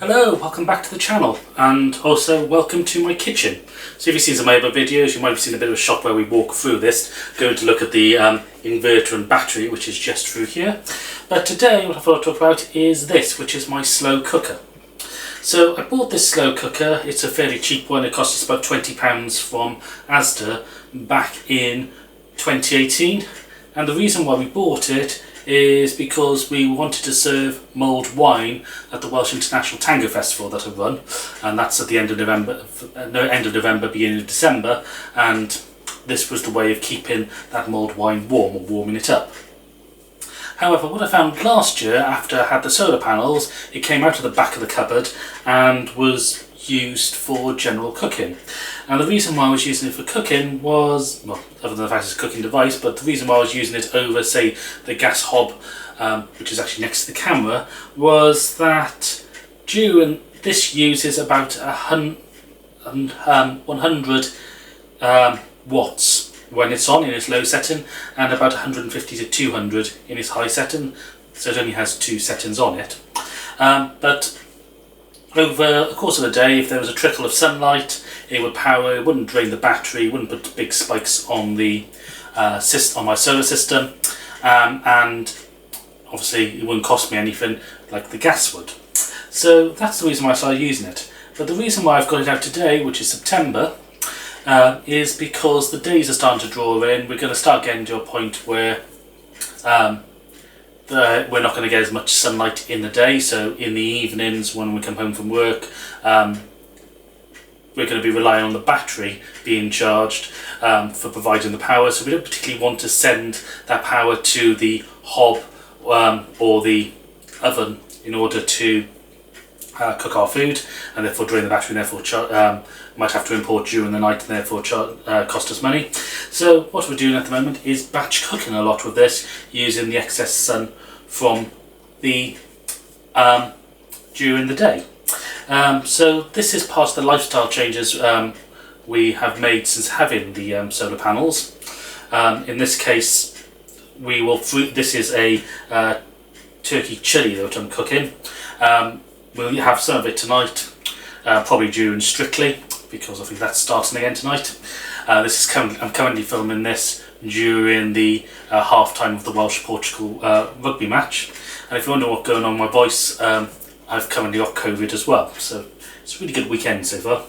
Hello, welcome back to the channel, and also welcome to my kitchen. So if you've seen some of my other videos, you might have seen a bit of a shot where we walk through this, going to look at the inverter and battery, which is just through here. But today what I thought I'd talk about is this, which is my slow cooker. So I bought this slow cooker. It's a fairly cheap one. It cost us about £20 from Asda back in 2018. And the reason why we bought it is because we wanted to serve mulled wine at the Welsh International Tango Festival that I run, and that's at the end of November, beginning of December, and this was the way of keeping that mulled wine warm, or warming it up. However, what I found last year, after I had the solar panels, it came out of the back of the cupboard and was used for general cooking. And the reason why I was using it for cooking was, well, other than the fact it's a cooking device, but the reason why I was using it over, say, the gas hob, which is actually next to the camera, was that this uses about 100 watts when it's on in its low setting, and about 150 to 200 in its high setting, so it only has two settings on it. But over the course of the day, if there was a trickle of sunlight, it would power, it wouldn't drain the battery, it wouldn't put big spikes on the on my solar system, and obviously it wouldn't cost me anything like the gas would. So that's the reason why I started using it. But the reason why I've got it out today, which is September, is because the days are starting to draw in. We're going to start getting to a point where we're not going to get as much sunlight in the day, so in the evenings when we come home from work, we're going to be relying on the battery being charged for providing the power. So we don't particularly want to send that power to the hob or the oven in order to cook our food, and therefore drain the battery, and therefore might have to import during the night, and therefore cost us money. So what we're doing at the moment is batch cooking a lot with this, using the excess sun from the during the day. So this is part of the lifestyle changes we have made since having the solar panels. In this case, this is a turkey chili that I'm cooking. We'll have some of it tonight, probably during Strictly, because I think that's starting again tonight. I'm currently filming this during the half-time of the Welsh-Portugal rugby match. And if you wonder what's going on with my voice, I've currently got COVID as well, so it's a really good weekend so far.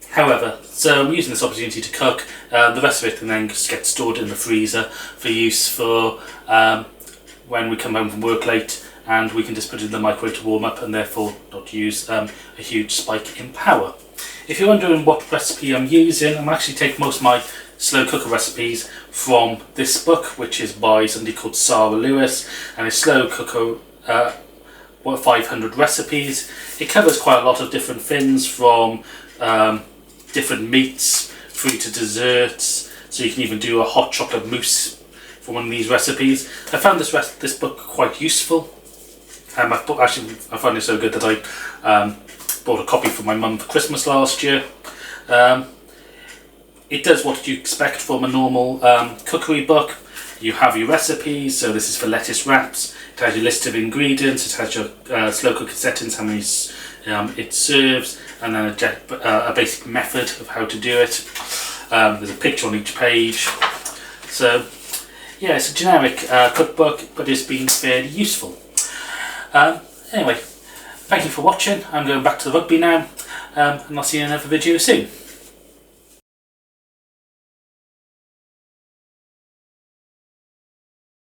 However, so I'm using this opportunity to cook. The rest of it can then just get stored in the freezer for use for when we come home from work late, and we can just put it in the microwave to warm up, and therefore not use a huge spike in power. If you're wondering what recipe I'm using, I'm actually taking most of my slow cooker recipes from this book, which is by somebody called Sarah Lewis, and it's Slow Cooker 500 Recipes. It covers quite a lot of different things, from different meats through to desserts, so you can even do a hot chocolate mousse for one of these recipes. I found this book quite useful. I found it so good that I bought a copy for my mum for Christmas last year. It does what you expect from a normal cookery book. You have your recipes, so this is for lettuce wraps. It has your list of ingredients, it has your slow cooker settings, how many it serves, and then a basic method of how to do it. There's a picture on each page. So yeah, it's a generic cookbook, but it's been fairly useful. Anyway, thank you for watching. I'm going back to the rugby now, and I'll see you in another video soon.